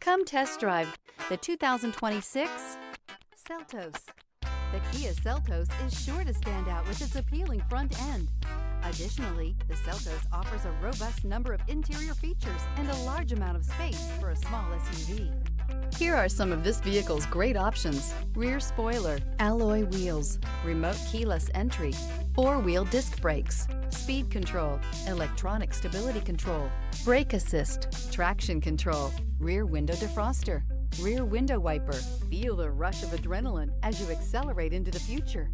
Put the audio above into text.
Come test drive the 2026 Seltos. The Kia Seltos is sure to stand out with its appealing front end. Additionally, the Seltos offers a robust number of interior features and a large amount of space for a small SUV. Here are some of this vehicle's great options: rear spoiler, alloy wheels, remote keyless entry, four-wheel disc brakes, speed control, electronic stability control, brake assist, traction control, rear window defroster, rear window wiper. Feel the rush of adrenaline as you accelerate into the future.